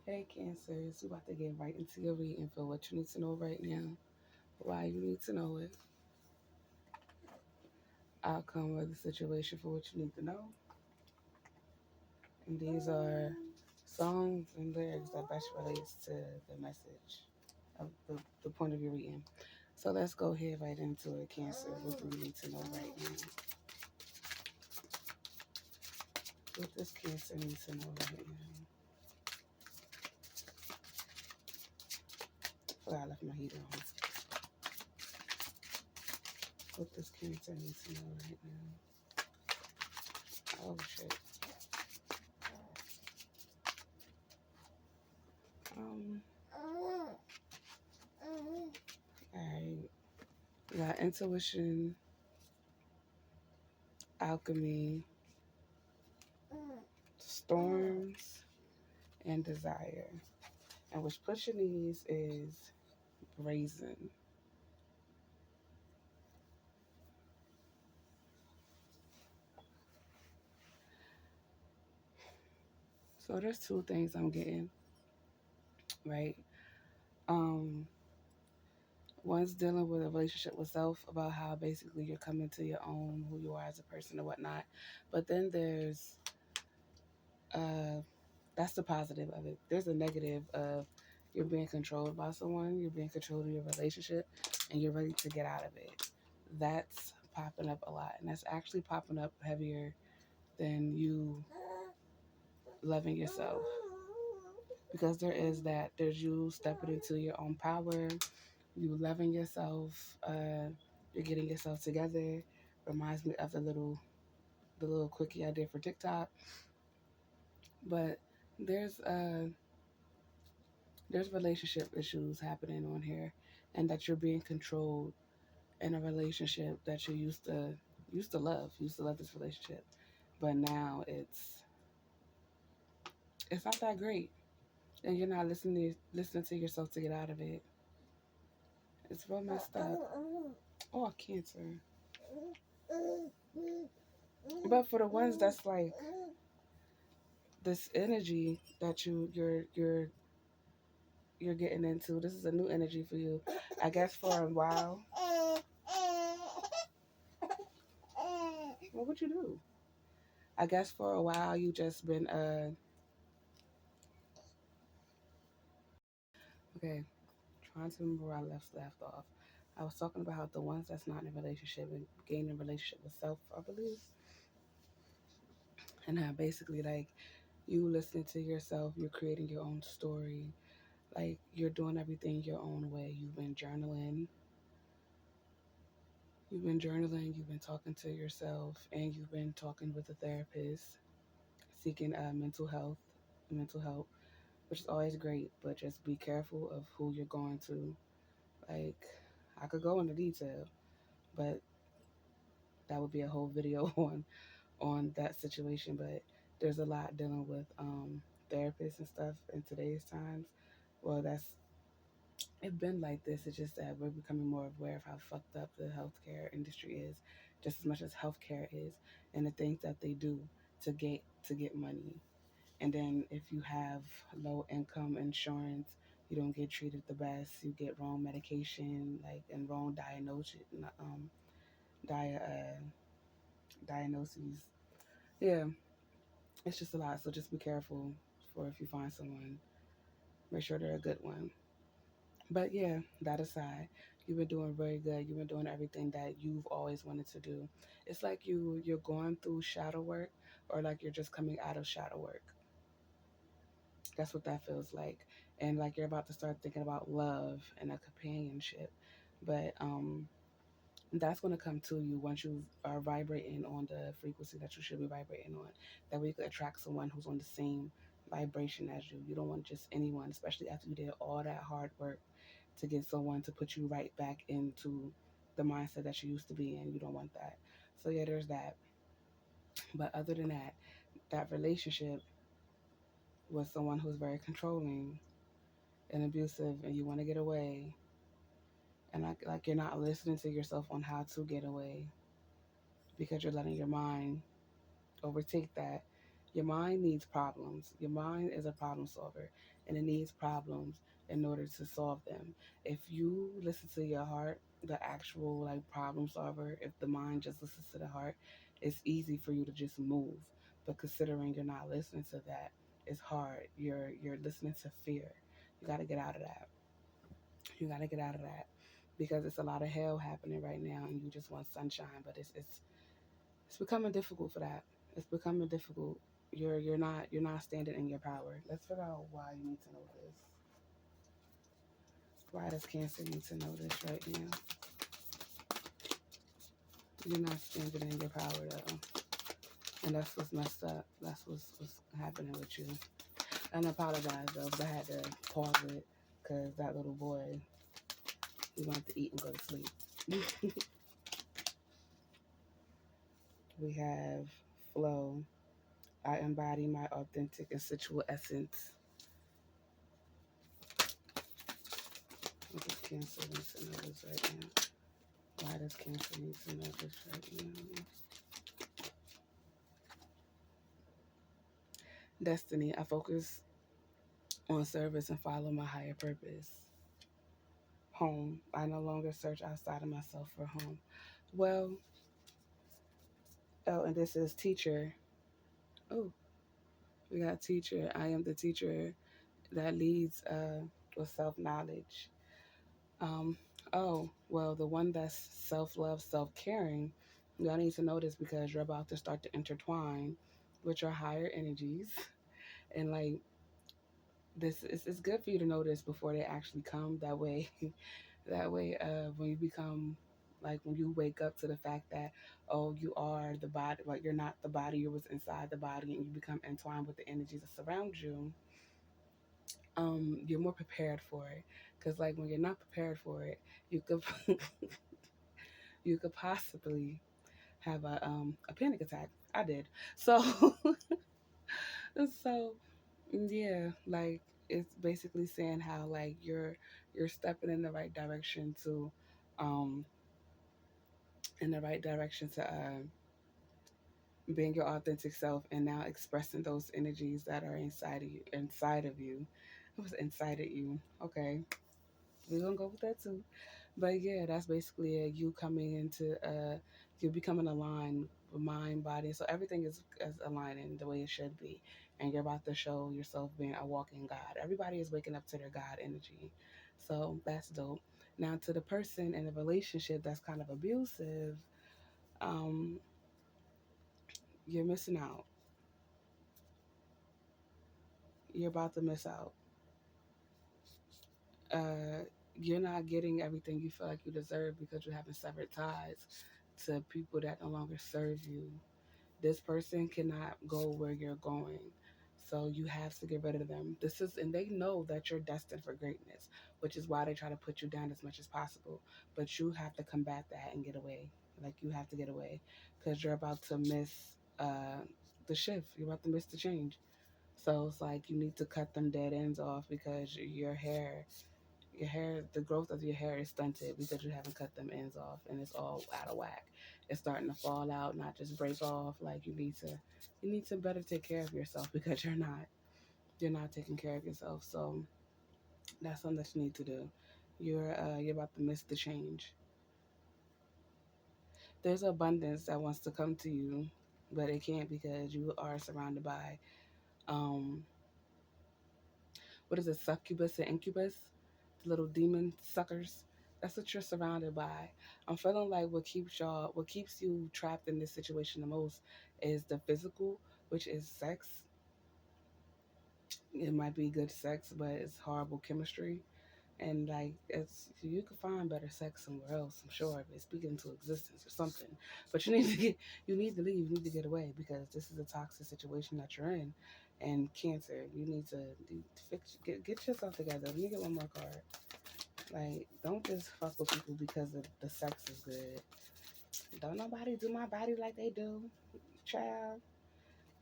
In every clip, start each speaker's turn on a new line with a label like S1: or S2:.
S1: Hey Cancers, we about to get right into your reading for what you need to know right now, why you need to know it, outcome of the situation for what you need to know. And these are songs and lyrics that best relates to the message of the point of your reading. So let's go ahead right into it, Cancer. What do you need to know right now? What does Cancer need to know right now? Oh, I left my heater on. What does Cancer need to know right now? Oh shit. Um. Alright. We got intuition, alchemy, storms, and desire. And which pushing these is brazen. So there's two things I'm getting, right? Um, One's dealing with a relationship with self about how basically you're coming to your own, who you are as a person and whatnot. But then there's uh that's the positive of it. There's a negative of you're being controlled by someone, you're being controlled in your relationship, and you're ready to get out of it. That's popping up a lot, and that's actually popping up heavier than you loving yourself. Because there is that. There's you stepping into your own power, you loving yourself, you're getting yourself together. Reminds me of the little quickie I did for TikTok. But there's uh there's relationship issues happening on here, and that you're being controlled in a relationship that you used to love this relationship, but now it's not that great, and you're not listening to yourself to get out of it. It's real messed up. Oh, Cancer. But for the ones that's like this energy that you're getting into, this is a new energy for you. I guess for a while. What would you do? I guess for a while you just been okay, trying to remember where I left off. I was talking about how the ones that's not in a relationship and gaining a relationship with self, I believe, and how basically like you listening to yourself, you're creating your own story, like you're doing everything your own way. You've been talking to yourself, and you've been talking with a therapist, seeking mental help, which is always great. But just be careful of who you're going to. Like, I could go into detail, but that would be a whole video on that situation. But there's a lot dealing with therapists and stuff in today's times. Well, it's been like this. It's just that we're becoming more aware of how fucked up the healthcare industry is, just as much as healthcare is, and the things that they do to get money. And then if you have low income insurance, you don't get treated the best. You get wrong medication, like and wrong dia, diagnoses. Yeah, it's just a lot. So just be careful for if you find someone, make sure they're a good one. But yeah, that aside, you've been doing very good. You've been doing everything that you've always wanted to do. It's like you're going through shadow work, or like you're just coming out of shadow work. That's what that feels like. And like you're about to start thinking about love and a companionship. But that's going to come to you once you are vibrating on the frequency that you should be vibrating on. That way you could attract someone who's on the same vibration as you. You don't want just anyone, especially after you did all that hard work to get someone to put you right back into the mindset that you used to be in. You don't want that. So yeah, there's that. But other than that, that relationship with someone who's very controlling and abusive, and you want to get away, and like you're not listening to yourself on how to get away because you're letting your mind overtake that. Your mind needs problems. Your mind is a problem solver, and it needs problems in order to solve them. If you listen to your heart, the actual like problem solver, if the mind just listens to the heart, it's easy for you to just move. But considering you're not listening to that, it's hard. You're listening to fear. You got to get out of that. You got to get out of that because it's a lot of hell happening right now, and you just want sunshine. But it's becoming difficult for that. It's becoming difficult. You're not standing in your power. Let's figure out why you need to know this. Why does Cancer need to know this right now? You're not standing in your power though, and that's what's messed up. That's what's happening with you. And I apologize though, but I had to pause it because that little boy, he wanted to eat and go to sleep. We have flow. I embody my authentic and sensual essence. What does Cancer need to know this right now? Why does Cancer need to know this right now? Destiny. I focus on service and follow my higher purpose. Home. I no longer search outside of myself for home. Well, oh, and this is teacher. Oh, we got teacher. I am the teacher that leads with self knowledge. Um, oh, well, the one that's self love, self caring. Y'all need to know this because you're about to start to intertwine with your higher energies. And like this it's good for you to know this before they actually come. That way that way when you become like when you wake up to the fact that oh you are the body, like you're not the body, you was inside the body, and you become entwined with the energies that surround you, you're more prepared for it. Because like when you're not prepared for it, you could you could possibly have a panic attack. I did. So so yeah, like it's basically saying how like you're stepping um in the right direction to being your authentic self and now expressing those energies that are inside of you. It was inside of you. Okay. We're gonna go with that too. But yeah, that's basically you coming into you becoming aligned with mind, body. So everything is aligning the way it should be. And you're about to show yourself being a walking God. Everybody is waking up to their God energy. So that's dope. Now to the person in a relationship that's kind of abusive, um, you're missing out. You're about to miss out. Uh, you're not getting everything you feel like you deserve because you haven't severed ties to people that no longer serve you. This person cannot go where you're going. So you have to get rid of them. And they know that you're destined for greatness, which is why they try to put you down as much as possible. But you have to combat that and get away. Like you have to get away because you're about to miss the shift. You're about to miss the change. So it's like you need to cut them dead ends off because your hair, the growth of your hair is stunted because you haven't cut them ends off, and it's all out of whack. It's starting to fall out, not just break off. Like you need to better take care of yourself because you're not taking care of yourself. So that's something that you need to do. You're about to miss the change. There's abundance that wants to come to you, but it can't because you are surrounded by um what is it, succubus and incubus, the little demon suckers. That's what you're surrounded by. I'm feeling like what keeps you trapped in this situation the most is the physical, which is sex. It might be good sex, but it's horrible chemistry. And like it's you could find better sex somewhere else, I'm sure, if it's speaking into existence or something. But you need to leave, you need to get away because this is a toxic situation that you're in. And Cancer, you need to get yourself together. Let me get one more card. Like, don't just fuck with people because the sex is good. Don't nobody do my body like they do, child.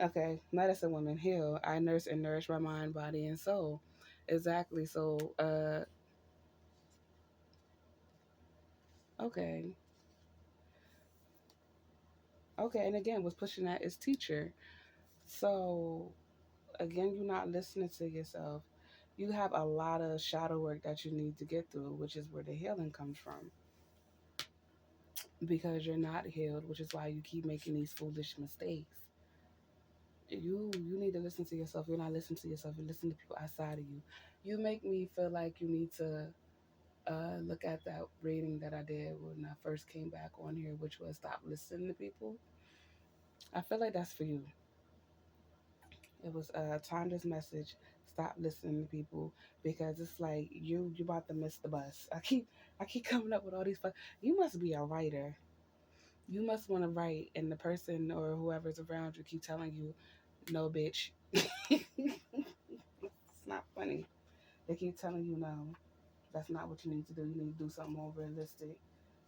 S1: Okay, medicine woman, heal. I nurse and nourish my mind, body, and soul. Exactly. So, okay, okay, and again, what's pushing that is teacher. So again, you're not listening to yourself. You have a lot of shadow work that you need to get through, which is where the healing comes from. Because you're not healed, which is why you keep making these foolish mistakes. You need to listen to yourself. You're not listening to yourself. You listen to people outside of you. You make me feel like you need to look at that reading that I did when I first came back on here, which was stop listening to people. I feel like that's for you. It was time this message. Stop listening to people because it's like you about to miss the bus. I keep coming up with all these. You must be a writer. You must want to write, and the person or whoever's around you keep telling you, "No, bitch." It's not funny. They keep telling you no. That's not what you need to do. You need to do something more realistic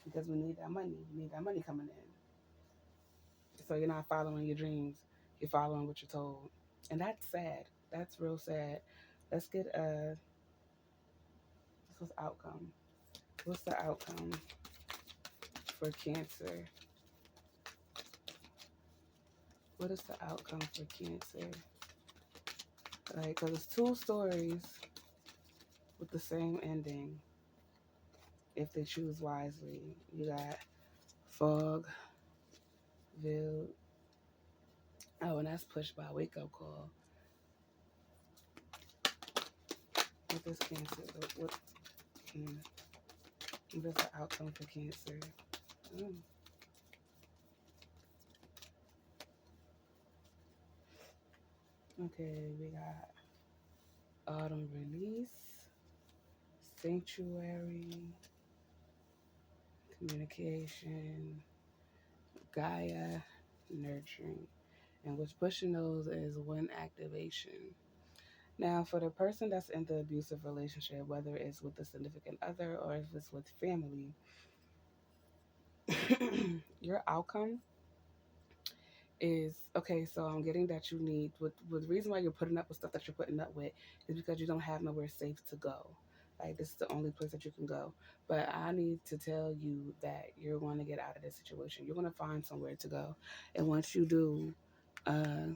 S1: because we need that money. We need that money coming in. So you're not following your dreams. You're following what you're told. And that's sad. That's real sad. Let's get this was outcome. What's the outcome for Cancer? What is the outcome for Cancer? Like, because it's two stories with the same ending if they choose wisely. You got Fog, Ville. Oh, and that's pushed by Wake Up Call. What does Cancer? Mm, what is the outcome for Cancer? Mm. Okay, we got Autumn Release, Sanctuary, Communication, Gaia, Nurturing. And what's pushing those is one activation. Now, for the person that's in the abusive relationship, whether it's with a significant other or if it's with family, your outcome is okay. So I'm getting that you need with the reason why you're putting up with stuff that you're putting up with is because you don't have nowhere safe to go. Like this is the only place that you can go. But I need to tell you that you're going to get out of this situation. You're going to find somewhere to go, and uh,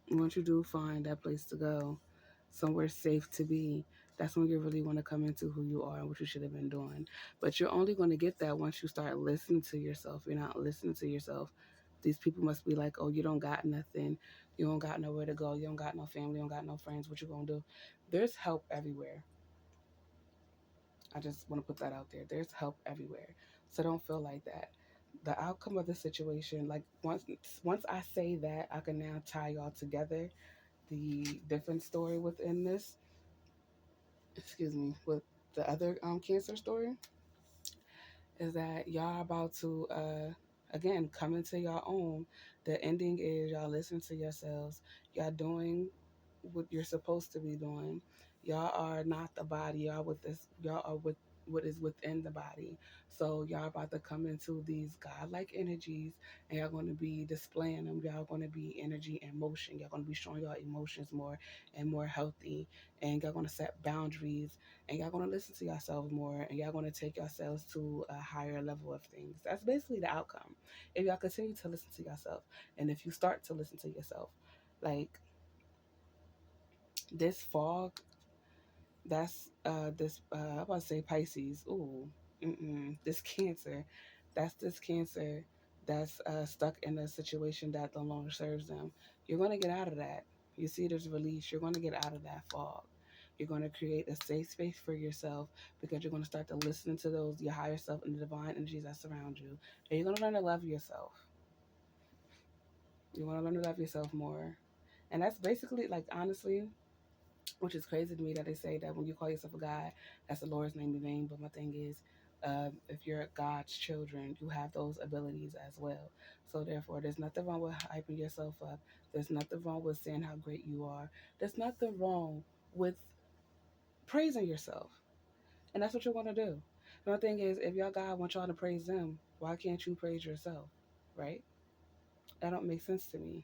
S1: once you do find that place to go, somewhere safe to be, that's when you really want to come into who you are and what you should have been doing. But you're only going to get that once you start listening to yourself. You're not listening to yourself. These people must be like, oh, you don't got nothing. You don't got nowhere to go. You don't got no family. You don't got no friends. What you going to do? There's help everywhere. I just want to put that out there. There's help everywhere. So don't feel like that. The outcome of the situation, like once I say that, I can now tie y'all together the different story within this, excuse me, with the other cancer story, is that y'all about to again come into your own. The ending is y'all listen to yourselves. Y'all doing what you're supposed to be doing. Y'all are not the body. Y'all with this. Y'all are with what is within the body. So y'all about to come into these godlike energies, and y'all going to be displaying them. Y'all going to be energy and motion. Y'all going to be showing y'all emotions more and more healthy, and y'all going to set boundaries, and y'all going to listen to yourselves more, and y'all going to take yourselves to a higher level of things. That's basically the outcome. If y'all continue to listen to yourself, and if you start to listen to yourself, like this fog, that's this I about to say Pisces. Ooh, this Cancer, that's this Cancer that's stuck in a situation that no longer serves them. You're gonna get out of that. You see, there's release. You're gonna get out of that fog. You're gonna create a safe space for yourself because you're gonna start to listen to those your higher self and the divine energies that surround you, and you're gonna learn to love yourself. You want to learn to love yourself more, and that's basically like honestly, which is crazy to me that they say that when you call yourself a God, that's the Lord's name in vain. But my thing is, if you're God's children, you have those abilities as well. So therefore, there's nothing wrong with hyping yourself up. There's nothing wrong with saying how great you are. There's nothing wrong with praising yourself, and that's what you're gonna do. My thing is, if y'all God wants y'all to praise them, why can't you praise yourself? Right? That don't make sense to me.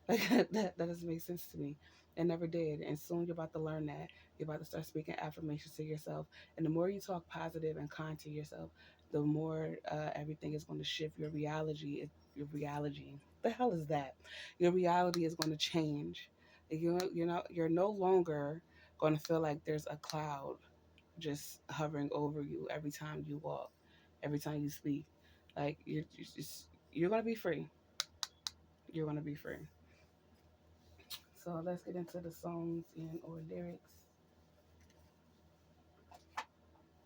S1: Like that doesn't make sense to me. It never did. And soon you're about to learn that. You're about to start speaking affirmations to yourself. And the more you talk positive and kind to yourself, the more everything is going to shift. Your your reality. The hell is that? Your reality is going to change. You're no longer going to feel like there's a cloud just hovering over you every time you walk, every time you speak. Like you're gonna be free. You're gonna be free. So let's get into the songs and or lyrics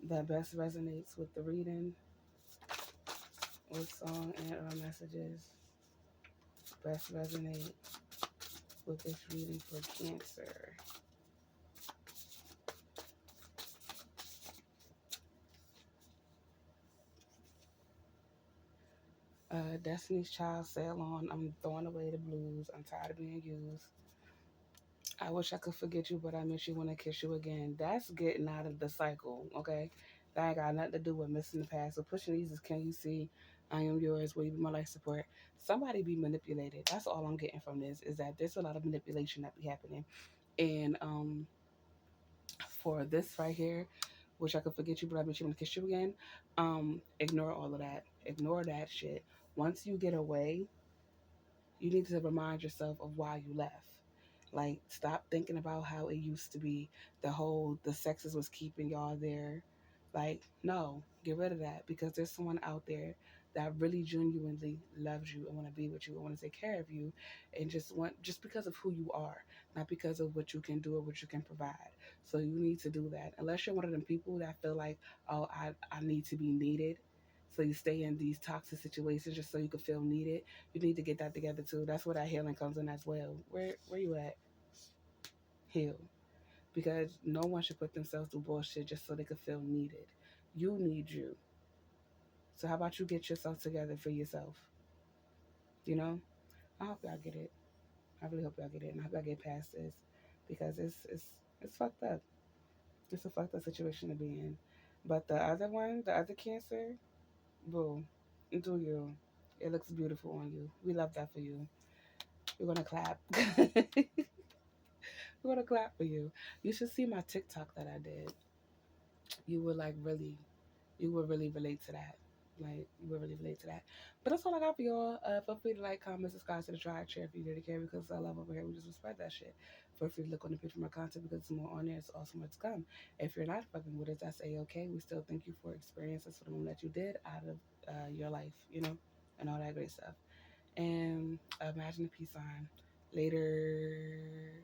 S1: that best resonates with the reading. What song and or messages best resonate with this reading for Cancer? Destiny's Child, Sail On. I'm throwing away the blues. I'm tired of being used. I wish I could forget you, but I miss you when I kiss you again. That's getting out of the cycle, okay? That ain't got nothing to do with missing the past. So pushing these is can you see I am yours, will you be my life support? Somebody be manipulated. That's all I'm getting from this is that there's a lot of manipulation that be happening. And for this right here, wish I could forget you, but I miss you when I kiss you again. Ignore all of that. Ignore that shit. Once you get away, you need to remind yourself of why you left. Like, stop thinking about how it used to be. The sexes was keeping y'all there. Like, no, get rid of that because there's someone out there that really genuinely loves you and want to be with you and want to take care of you, and just because of who you are, not because of what you can do or what you can provide. So you need to do that. Unless you're one of them people that feel like, oh, I need to be needed. So you stay in these toxic situations just so you can feel needed. You need to get that together too. That's where that healing comes in as well. Where you at? Heal. Because no one should put themselves through bullshit just so they can feel needed. You need you. So how about you get yourself together for yourself? You know? I hope y'all get it. I really hope y'all get it, and I hope y'all get past this because it's fucked up. It's a fucked up situation to be in. But the other one, the other Cancer, boo, do you? It looks beautiful on you. We love that for you. We're gonna clap. We're gonna clap for you. You should see my TikTok that I did. You would like really, you would really relate to that. Like you would really relate to that. But that's all I got for y'all. Feel free to like, comment, subscribe to the tribe, share if you really care because I love over here. We just respect that shit. Feel free to look on the picture of my content because there's more on there. It's also more to come. If you're not fucking with us, that's a-okay. We still thank you for experiences for the moment that you did out of your life, and all that great stuff. And imagine a peace sign. Later.